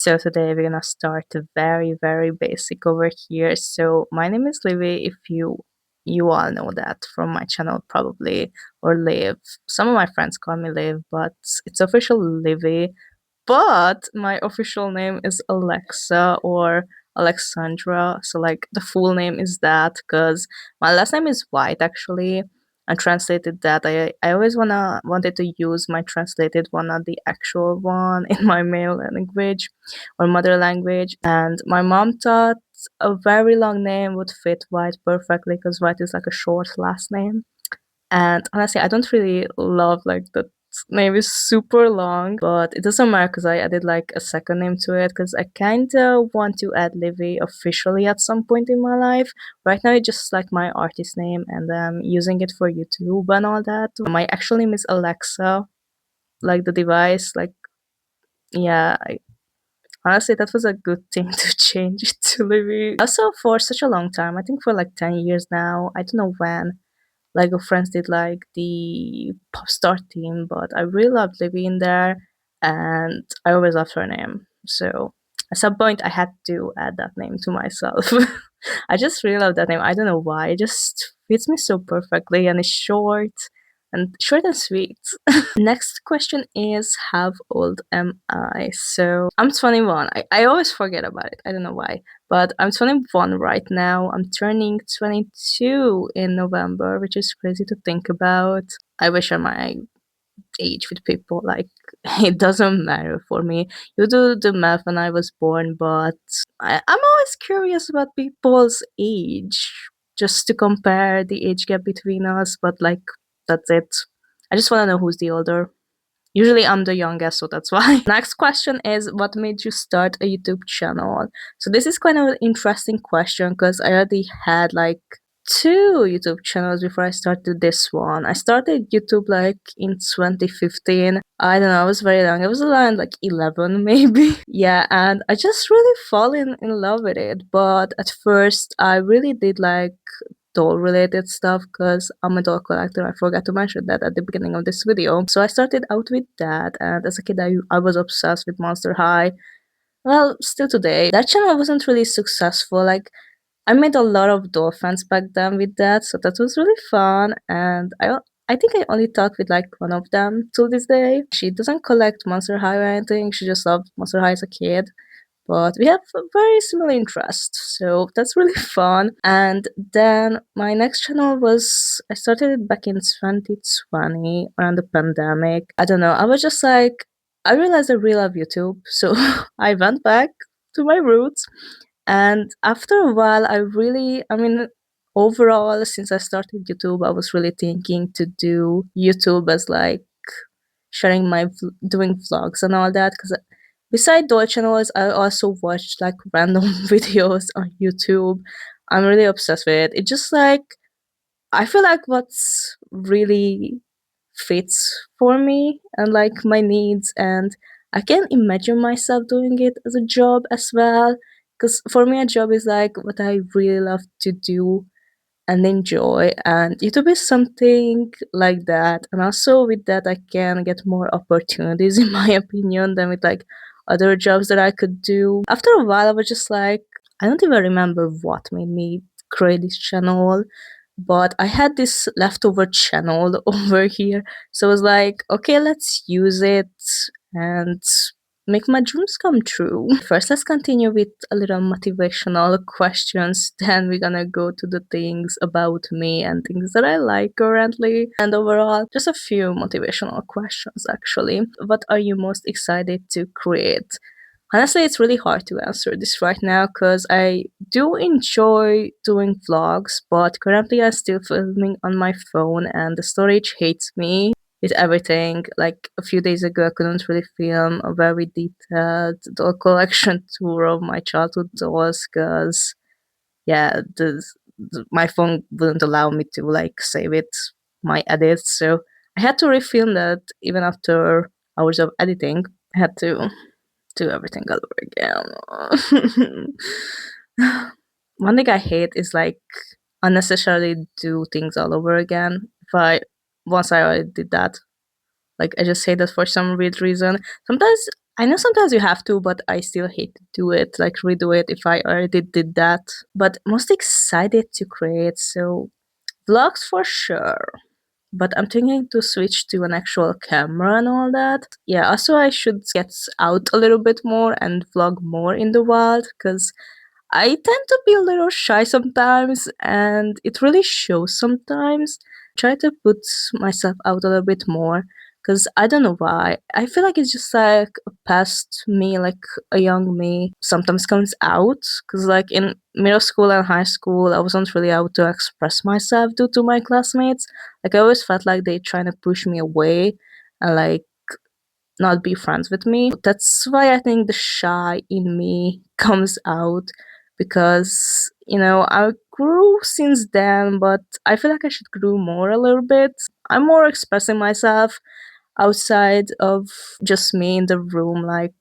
So today we're gonna start very, very basic over here. So my name is Livy. If you all know that from my channel probably, or Liv. Some of my friends call me Liv, but it's official Livy. But my official name is Alexa or Alexandra. So like the full name is that because my last name is White actually. I translated that. I always wanted to use my translated one, not the actual one in my male language or mother language. And my mom thought a very long name would fit White perfectly because White is like a short last name. And honestly, I don't really love like the name is super long, but it doesn't matter because I added like a second name to it because I kind of want to add Livy officially at some point in my life. Right now, it's just like my artist name, and I'm using it for YouTube and all that. My actual name is Alexa, like the device. Like, yeah, honestly, that was a good thing to change it to Livy. Also, for such a long time, I think for like 10 years now, I don't know when. Lego Friends did like the pop star theme, but I really loved Livy in there, and I always loved her name. So at some point, I had to add that name to myself. I just really love that name. I don't know why. It just fits me so perfectly, and it's short and sweet. Next question is, how old am I? So I'm 21. I always forget about it. I don't know why. But I'm 21 right now. I'm turning 22 in November, which is crazy to think about. I wish I'm my age with people. Like, it doesn't matter for me. You do the math when I was born, but I'm always curious about people's age just to compare the age gap between us. But, like, that's it. I just want to know who's the older. Usually I'm the youngest, so that's why. Next question is, what made you start a YouTube channel? So this is kind of an interesting question because I already had like two YouTube channels before I started this one. I started YouTube like in 2015. I don't know, I was very young. I was around like 11 maybe. Yeah, and I just really fall in love with it. But at first I really did like doll related stuff because I'm a doll collector. I forgot to mention that at the beginning of this video. So I started out with that, and as a kid I was obsessed with Monster High. Well, still today. That channel wasn't really successful. Like, I made a lot of doll fans back then with that, so that was really fun. And I think I only talked with like one of them till this day. She doesn't collect Monster High or anything. She just loved Monster High as a kid, but we have a very similar interests, so that's really fun. And then my next channel was, I started it back in 2020 around the pandemic. I don't know, I was just like, I realized I really love YouTube, so I went back to my roots. And after a while, I mean, overall, since I started YouTube, I was really thinking to do YouTube as like sharing doing vlogs and all that, because beside doll channels, I also watch like random videos on YouTube. I'm really obsessed with it. It just like, I feel like what's really fits for me and like my needs, and I can imagine myself doing it as a job as well. Because for me, a job is like what I really love to do and enjoy, and YouTube is something like that. And also with that, I can get more opportunities in my opinion than with like other jobs that I could do. After a while, I was just like, I don't even remember what made me create this channel, but I had this leftover channel over here, so I was like, okay, let's use it and make my dreams come true. First, let's continue with a little motivational questions. Then we're gonna go to the things about me and things that I like currently. And overall, just a few motivational questions actually. What are you most excited to create? Honestly, it's really hard to answer this right now because I do enjoy doing vlogs, but currently I'm still filming on my phone and the storage hates me with everything. Like a few days ago, I couldn't really film a very detailed doll collection tour of my childhood dolls because, yeah, my phone wouldn't allow me to like save it, my edits. So I had to refilm that even after hours of editing. I had to do everything all over again. One thing I hate is like unnecessarily do things all over again. If I once I already did that, like I just say that for some weird reason. Sometimes I know sometimes you have to, but I still hate to do it, like redo it if I already did that. But most excited to create, so vlogs for sure. But I'm thinking to switch to an actual camera and all that. Yeah, also I should get out a little bit more and vlog more in the wild because I tend to be a little shy sometimes and it really shows sometimes. Try to put myself out a little bit more because I don't know why. I feel like it's just like a past me, like a young me sometimes comes out because, like, in middle school and high school, I wasn't really able to express myself due to my classmates. Like, I always felt like they trying to push me away and, like, not be friends with me. That's why I think the shy in me comes out because, I grew since then, but I feel like I should grow more a little bit. I'm more expressing myself outside of just me in the room. Like,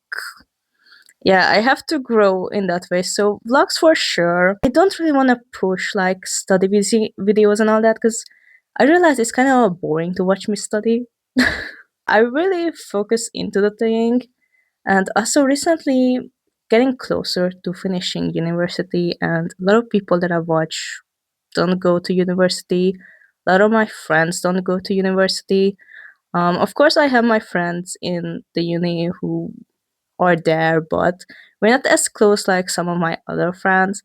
yeah, I have to grow in that way. So, vlogs for sure. I don't really want to push like study videos and all that because I realize it's kind of boring to watch me study. I really focus into the thing, and also recently getting closer to finishing university, and a lot of people that I watch don't go to university. A lot of my friends don't go to university. Of course, I have my friends in the uni who are there, but we're not as close like some of my other friends.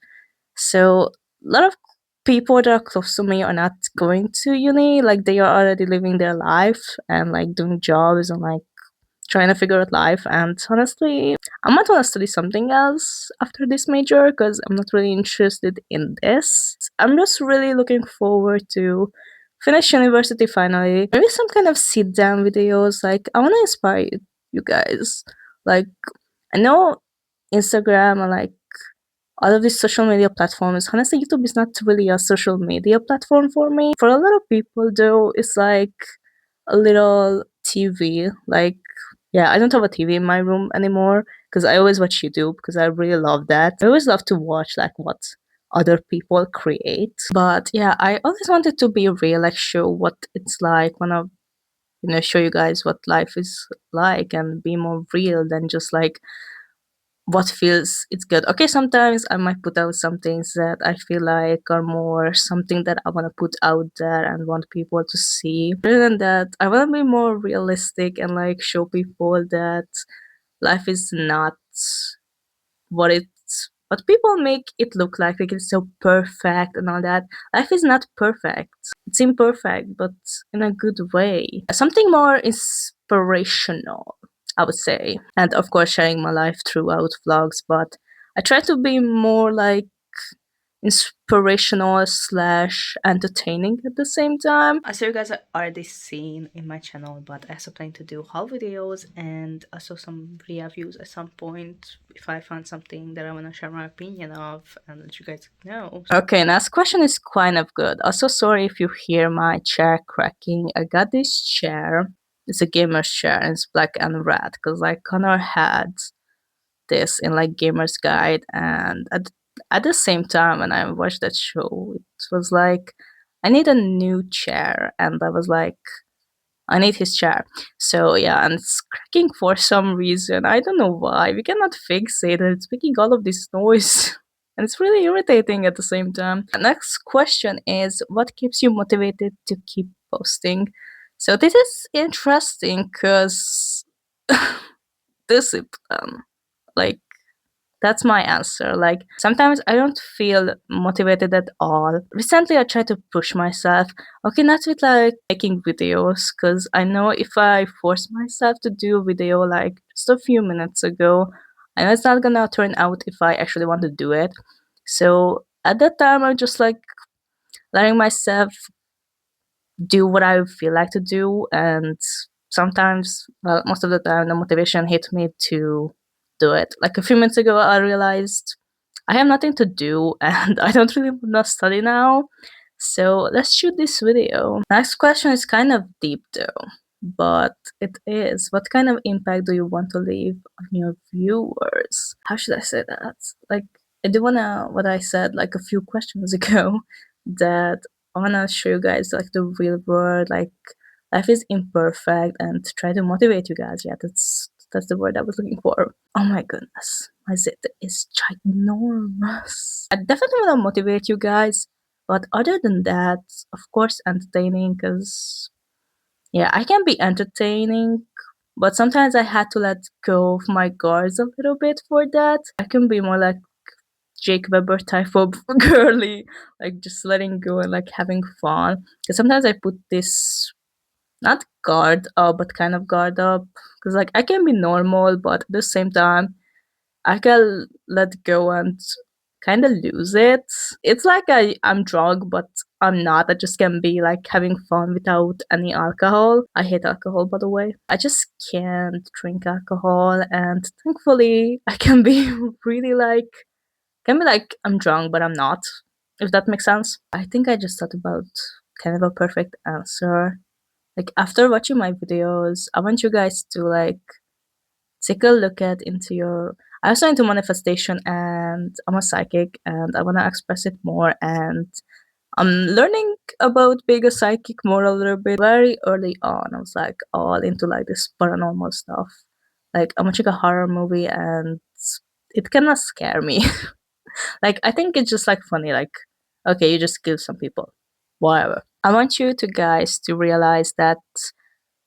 So a lot of people that are close to me are not going to uni. Like they are already living their life and like doing jobs and like trying to figure out life. And honestly, I might want to study something else after this major because I'm not really interested in this. I'm just really looking forward to finish university finally. Maybe some kind of sit down videos. Like I want to inspire you guys. Like I know Instagram and like all of these social media platforms. Honestly, YouTube is not really a social media platform for me. For a lot of people, though, it's like a little TV. Like, yeah, I don't have a TV in my room anymore because I always watch YouTube because I really love that. I always love to watch like what other people create. But yeah, I always wanted to be real, like show what it's like when I show you guys what life is like and be more real than just like what feels it's good. Okay, sometimes I might put out some things that I feel like are more something that I want to put out there and want people to see. Other than that, I want to be more realistic and like show people that life is not what people make it look like it's so perfect and all that. Life is not perfect. It's imperfect, but in a good way. Something more inspirational, I would say. And of course, sharing my life throughout vlogs, but I try to be more like inspirational slash entertaining at the same time. I saw you guys are already seen in my channel, but I also plan to do haul videos and also some reviews at some point if I find something that I want to share my opinion of and let you guys know. Okay, next question is kind of good. Also, sorry if you hear my chair cracking. I got this chair. It's a gamer's chair and it's black and red because like Connor had this in like Gamer's Guide, and at the same time when I watched that show, it was like I need a new chair, and I was like, I need his chair. So yeah, and it's cracking for some reason. I don't know why. We cannot fix it. It's making all of this noise. And it's really irritating at the same time. The next question is what keeps you motivated to keep posting? So this is interesting because discipline. Like that's my answer. Like sometimes I don't feel motivated at all. Recently I tried to push myself. Okay, not with like making videos, because I know if I force myself to do a video like just a few minutes ago, I know it's not gonna turn out if I actually want to do it. So at that time I'm just like letting myself do what I feel like to do, and sometimes, well, most of the time the motivation hit me to do it. Like a few minutes ago I realized I have nothing to do and I don't really want to study now. So let's shoot this video. Next question is kind of deep though, but it is. What kind of impact do you want to leave on your viewers? How should I say that? Like, I do wanna, what I said like a few questions ago, that I wanna show you guys like the real world, like life is imperfect, and try to motivate you guys. Yeah, That's the word I was looking for. Oh my goodness, my zit is ginormous. I definitely want to motivate you guys, but other than that, of course, entertaining, because yeah, I can be entertaining, but sometimes I had to let go of my guards a little bit for that. I can be more like Jake Weber type of girly, like just letting go and like having fun. Because sometimes I put this not guard up, but kind of guard up. Because like I can be normal, but at the same time, I can let go and kind of lose it. It's like I'm drunk, but I'm not. I just can be like having fun without any alcohol. I hate alcohol, by the way. I just can't drink alcohol, and thankfully, I can be really like can be like I'm drunk, but I'm not. If that makes sense. I think I just thought about kind of a perfect answer. Like after watching my videos, I want you guys to like take a look at into your I also into manifestation and I'm a psychic and I wanna express it more and I'm learning about being a psychic more a little bit. Very early on I was like all into like this paranormal stuff. Like I'm watching a horror movie and it kinda scare me. Like I think it's just like funny, like okay, you just kill some people. Whatever. I want you to guys to realize that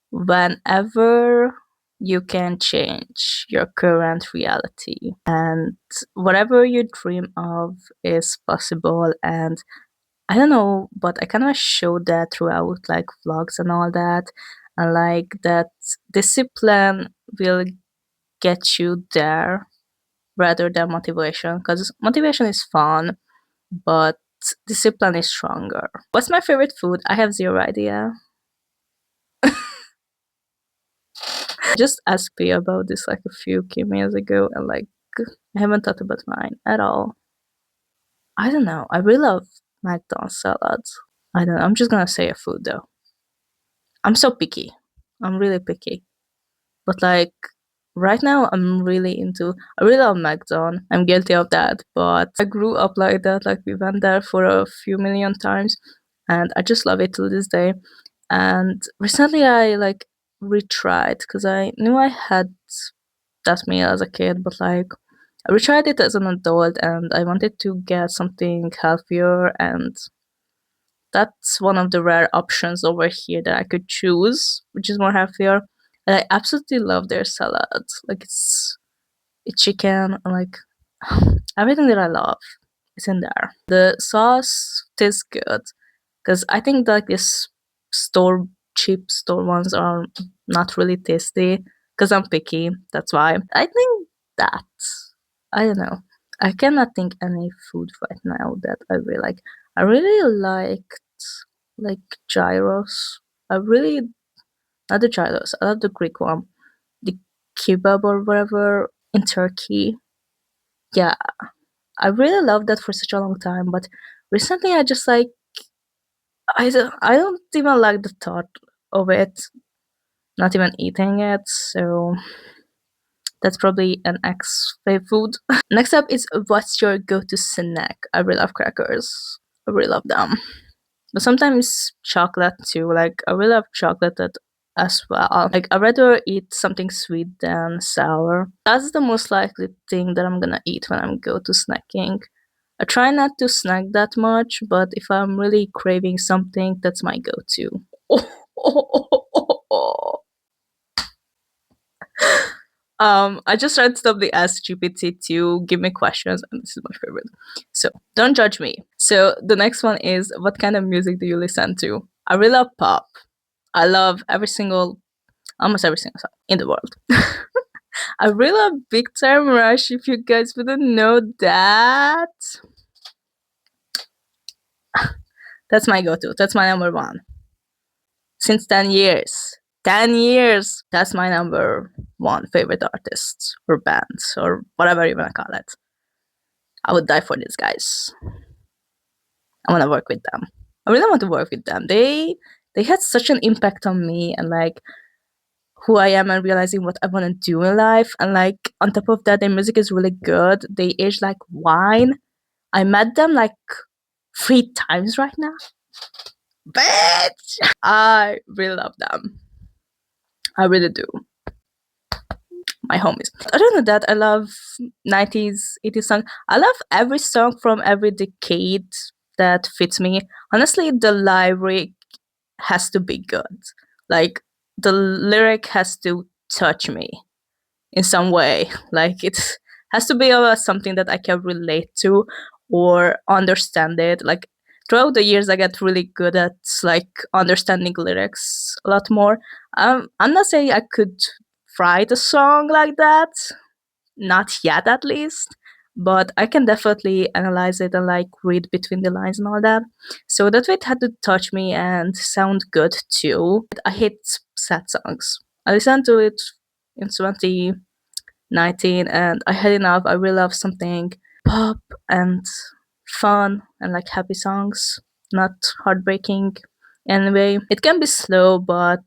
whenever you can change your current reality and whatever you dream of is possible and I don't know but I kind of show that throughout like vlogs and all that and like that discipline will get you there rather than motivation because motivation is fun but discipline is stronger. What's my favorite food? I have zero idea. Just asked P about this like a few years ago, and like I haven't thought about mine at all. I don't know. I really love McDonald's salads. I don't know. I'm just gonna say a food though. I'm so picky. I'm really picky. But like right now, I'm really into. I really love McDonald's. I'm guilty of that, but I grew up like that. Like we went there for a few million times, and I just love it to this day. And recently, I like retried because I knew I had that meal as a kid, but like I retried it as an adult and I wanted to get something healthier and that's one of the rare options over here that I could choose, which is more healthier. And I absolutely love their salad. Like it's chicken and like everything that I love is in there. The sauce tastes good because I think like this store cheap store ones are not really tasty because I'm picky. That's why I think that I don't know. I cannot think any food right now that I really like. I really liked like gyros. I really not the gyros. I love the Greek one, the kebab or whatever in Turkey. Yeah, I really loved that for such a long time. But recently, I just like I don't even like the thought of it. Not even eating it. So that's probably an ex fave food. Next up is what's your go-to snack? I really love crackers. I really love them. But sometimes chocolate too. Like I really love chocolate as well. Like I'd rather eat something sweet than sour. That's the most likely thing that I'm gonna eat when I'm go to snacking. I try not to snack that much, but if I'm really craving something, that's my go-to. I just tried to stop the Ask GPT to give me questions, and this is my favorite. So don't judge me. So the next one is what kind of music do you listen to? I really love pop. I love almost every single song in the world. I really love Big Time Rush. If you guys wouldn't know that, that's my go-to. That's my number one since 10 years. 10 years. That's my number one favorite artist or bands or whatever you wanna call it. I would die for these guys. I want to work with them. I really want to work with them. They had such an impact on me and like who I am and realizing what I want to do in life. And like on top of that, their music is really good. They age like wine. I met them like 3 times right now. Bitch! I really love them. I really do. my homies. Other than that, I love 90s, 80s song. I love every song from every decade that fits me. Honestly, the lyric has to be good. Like the lyric has to touch me in some way. Like it has to be about something that I can relate to or understand it. Like throughout the years, I get really good at like understanding lyrics a lot more. I'm not saying I could write a song like that, not yet at least, but I can definitely analyze it and like read between the lines and all that. So that way it had to touch me and sound good too. I hate sad songs. I listened to it in 2019 and I had enough. I really love something pop and fun and like happy songs, not heartbreaking. Anyway, it can be slow, but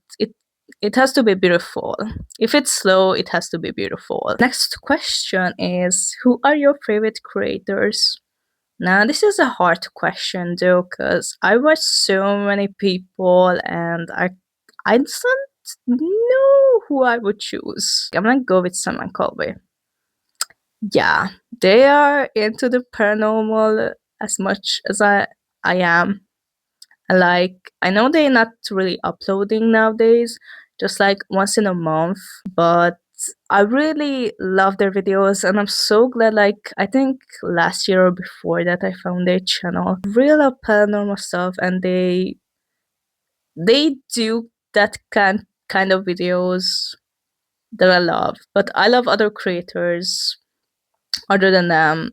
it has to be beautiful. If it's slow, it has to be beautiful. Next question is, who are your favorite creators? Now, this is a hard question though, because I watch so many people and I don't know who I would choose. I'm gonna go with Simon Colby. Yeah, they are into the paranormal as much as I am. Like, I know they're not really uploading nowadays, just like once in a month, but I really love their videos and I'm so glad, like I think last year or before that I found their channel. Really love paranormal stuff and they do that kind of videos that I love. But I love other creators other than them.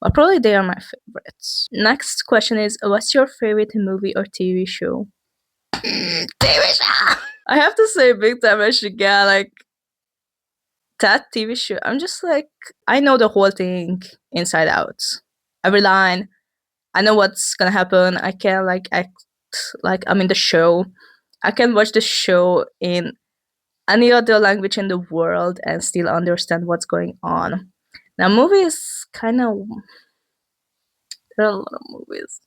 But probably they are my favorites. Next question is, what's your favorite movie or TV show? TV show. I have to say, Big Time Rush again. Like that TV show, I'm just like I know the whole thing inside out. Every line, I know what's gonna happen. I can like act like I'm in the show. I can watch the show in any other language in the world and still understand what's going on. Now, movies kind of there are a lot of movies.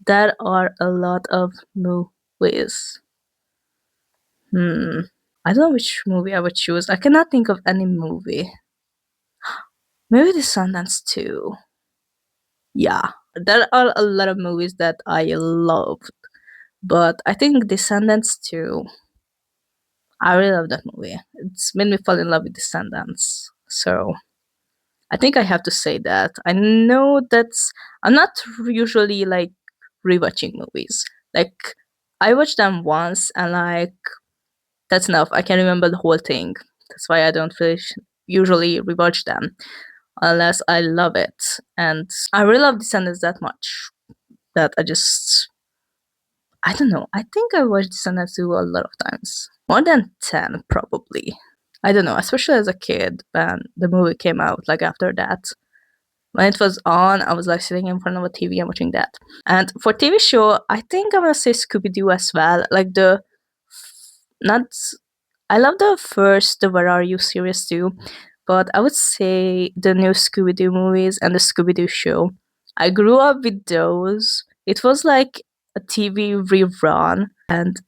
There are a lot of movies. Hmm. I don't know which movie I would choose. I cannot think of any movie. Maybe The Sundance too. Yeah, there are a lot of movies that I loved, but I think Descendants too. I really love that movie. It's made me fall in love with Descendants. So I think I have to say that. I know that's I'm not usually like rewatching movies. Like I watched them once and like that's enough. I can remember the whole thing. That's why I don't really usually rewatch them unless I love it. And I really love Descendants that much that I don't know. I think I watched Descendants 2 a lot of times. More than 10, probably. I don't know, especially as a kid when the movie came out, like after that. When it was on, I was like sitting in front of a TV and watching that. And for TV show, I think I'm gonna say Scooby Doo as well. Like not, I love the first, the Where Are You series too, but I would say the new Scooby Doo movies and the Scooby Doo show. I grew up with those. It was like a TV rerun, and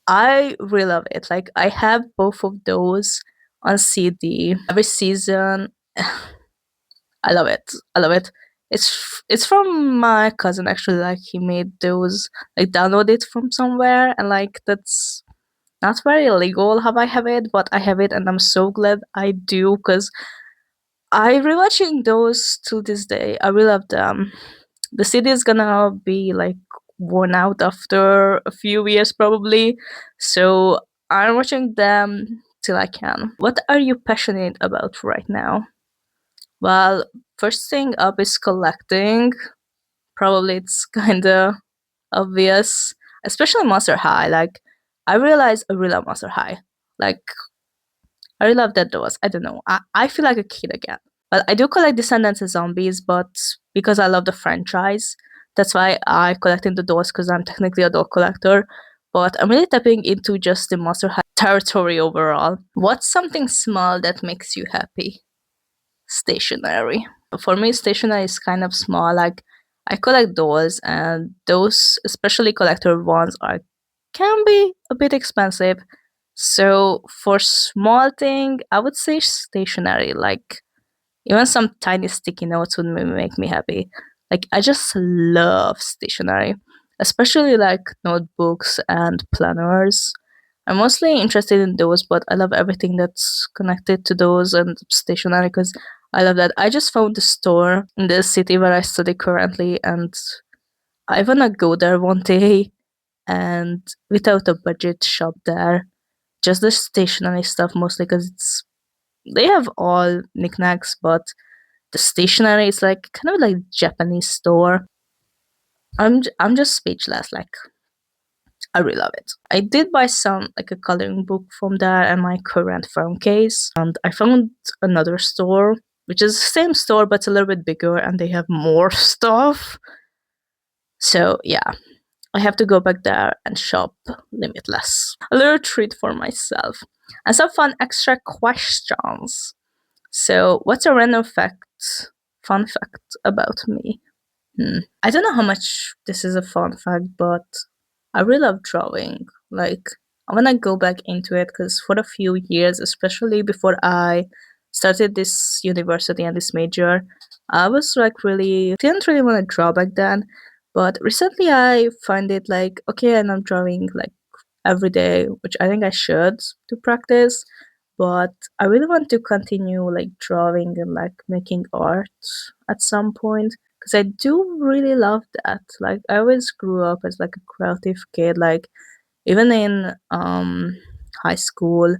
I really love it. Like I have both of those on CD. Every season, I love it. I love it. It's from my cousin actually. Like he made those, like download it from somewhere, and like that's not very legal how I have it, but I have it, and I'm so glad I do because I rewatching those to this day. I really love them. The CD is gonna be like worn out after a few years probably, so I'm watching them till I can. What are you passionate about right now? Well, first thing up is collecting. Probably it's kinda obvious, especially Monster High. Like I realize I really love Monster High. Like I really love that doors. I don't know. I feel like a kid again. But I do collect Descendants and Zombies, but because I love the franchise, that's why I collecting the dolls because I'm technically a doll collector. But I'm really tapping into just the Monster High territory overall. What's something small that makes you happy? Stationery. For me, stationery is kind of small. Like I collect dolls, and those, especially collector ones, are can be a bit expensive. So for small thing, I would say stationery. Like even some tiny sticky notes would make me happy. Like I just love stationery, especially like notebooks and planners. I'm mostly interested in those, but I love everything that's connected to those and stationery because I love that. I just found the store in the city where I study currently, and I wanna go there one day and without a budget shop there. Just the stationery stuff mostly because it's they have all knickknacks, but the stationery is like kind of like Japanese store. I'm just speechless. Like I really love it. I did buy some like a coloring book from there and my current phone case, and I found another store which is the same store but a little bit bigger, and they have more stuff. So yeah, I have to go back there and shop limitless. A little treat for myself. And some fun extra questions. So, what's a random fun fact about me? I don't know how much this is a fun fact, but I really love drawing. Like, I want to go back into it because for a few years, especially before I started this university and this major, I was like really didn't really want to draw back then. But recently, I find it like okay, and I'm drawing like every day, which I think I should to practice. But I really want to continue like drawing and like making art at some point because I do really love that. Like I always grew up as like a creative kid. Like even in high school,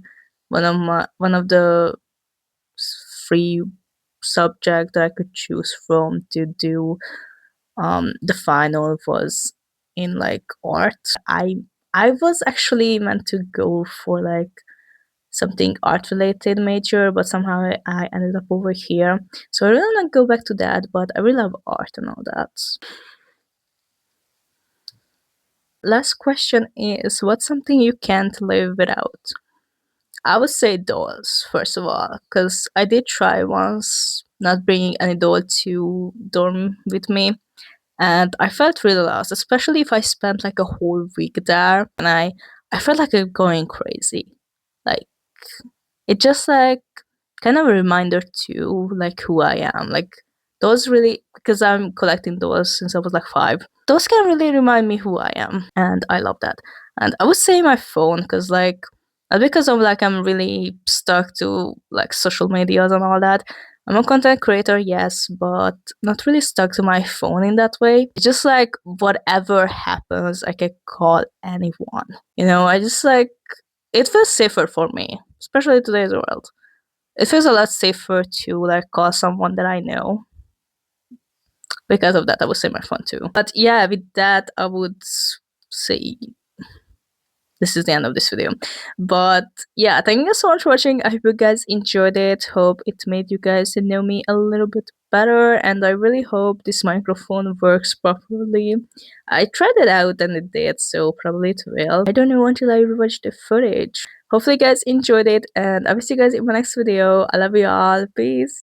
one of the free subject that I could choose from to do the final was in like art. I I was actually meant to go for like something art related major, but somehow I ended up over here. So I really want to go back to that, but I really love art and all that. Last question is what's something you can't live without? I would say dolls, first of all, because I did try once not bringing any doll to dorm with me, and I felt really lost, especially if I spent like a whole week there, and I felt like I'm going crazy. Like it just like kind of a reminder to like who I am. Like those really because I'm collecting those since I was like 5. Those can really remind me who I am, and I love that. And I would say my phone because like not because of like I'm really stuck to like social medias and all that. I'm a content creator, yes, but not really stuck to my phone in that way. It's just like whatever happens, I can call anyone. I just like it feels safer for me, especially in today's world. It feels a lot safer to like call someone that I know. Because of that, I would say my phone too. But yeah, with that, I would say this is the end of this video. But yeah, thank you so much for watching. I hope you guys enjoyed it. Hope it made you guys know me a little bit better, and I really hope this microphone works properly. I tried it out and it did, so probably it will. I don't know until I rewatch the footage. Hopefully you guys enjoyed it, and I will see you guys in my next video. I love you all. Peace.